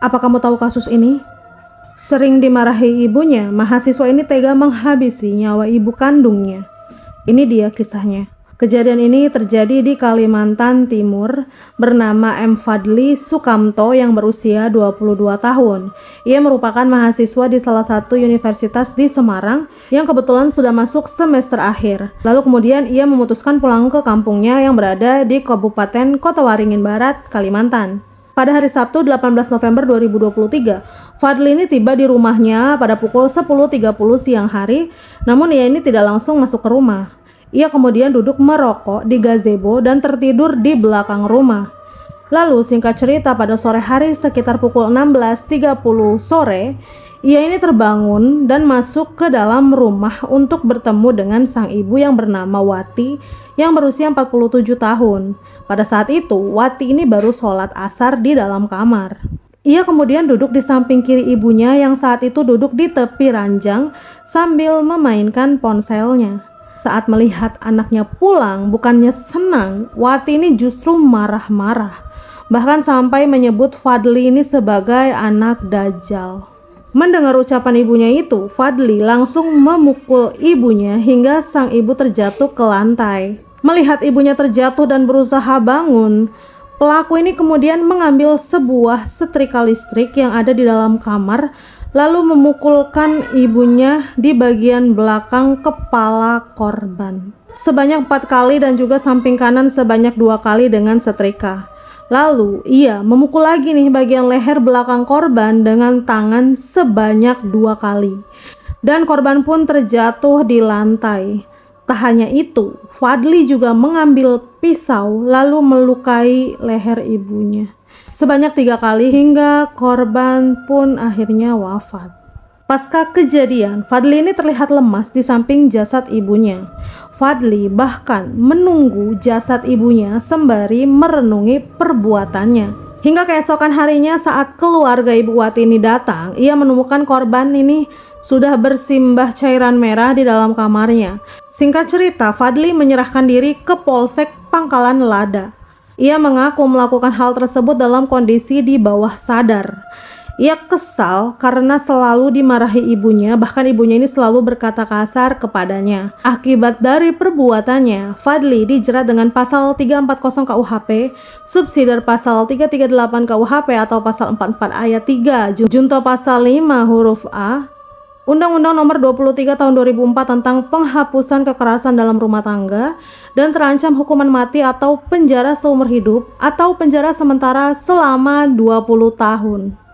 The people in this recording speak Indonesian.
Apa kamu tahu kasus ini? Sering dimarahi ibunya, mahasiswa ini tega menghabisi nyawa ibu kandungnya. Ini dia kisahnya. Kejadian ini terjadi di Kalimantan Timur, bernama M. Fadli Sukamto yang berusia 22 tahun. Ia merupakan mahasiswa di salah satu universitas di Semarang yang kebetulan sudah masuk semester akhir. Lalu kemudian ia memutuskan pulang ke kampungnya yang berada di Kabupaten Kota Waringin Barat, Kalimantan. Pada hari Sabtu 18 November 2023, Fadli ini tiba di rumahnya pada pukul 10.30 siang hari, namun ia ini tidak langsung masuk ke rumah. Ia kemudian duduk merokok di gazebo dan tertidur di belakang rumah. Lalu singkat cerita pada sore hari sekitar pukul 16.30 sore, ia ini terbangun dan masuk ke dalam rumah untuk bertemu dengan sang ibu yang bernama Wati yang berusia 47 tahun. Pada saat itu, Wati ini baru sholat asar di dalam kamar. Ia kemudian duduk di samping kiri ibunya yang saat itu duduk di tepi ranjang sambil memainkan ponselnya. Saat melihat anaknya pulang, bukannya senang, Wati ini justru marah-marah. Bahkan sampai menyebut Fadli ini sebagai anak dajjal. Mendengar ucapan ibunya itu, Fadli langsung memukul ibunya hingga sang ibu terjatuh ke lantai. Melihat ibunya terjatuh dan berusaha bangun, pelaku ini kemudian mengambil sebuah setrika listrik yang ada di dalam kamar, lalu memukulkan ibunya di bagian belakang kepala korban sebanyak 4 kali dan juga samping kanan sebanyak 2 kali dengan setrika. Lalu ia memukul lagi nih bagian leher belakang korban dengan tangan sebanyak 2 kali. Dan korban pun terjatuh di lantai. Tak hanya itu, Fadli juga mengambil pisau lalu melukai leher ibunya sebanyak 3 kali hingga korban pun akhirnya wafat. Pasca kejadian, Fadli ini terlihat lemas di samping jasad ibunya. Fadli bahkan menunggu jasad ibunya sembari merenungi perbuatannya. Hingga keesokan harinya saat keluarga Ibu Wati ini datang, ia menemukan korban ini sudah bersimbah cairan merah di dalam kamarnya. Singkat cerita, Fadli menyerahkan diri ke Polsek Pangkalan Lada. Ia mengaku melakukan hal tersebut dalam kondisi di bawah sadar. Ia kesal karena selalu dimarahi ibunya, bahkan ibunya ini selalu berkata kasar kepadanya. Akibat dari perbuatannya, Fadli dijerat dengan pasal 340 KUHP, subsidiar pasal 338 KUHP atau pasal 44 ayat 3, junto pasal 5 huruf A, Undang-Undang Nomor 23 Tahun 2004 tentang penghapusan kekerasan dalam rumah tangga dan terancam hukuman mati atau penjara seumur hidup atau penjara sementara selama 20 tahun.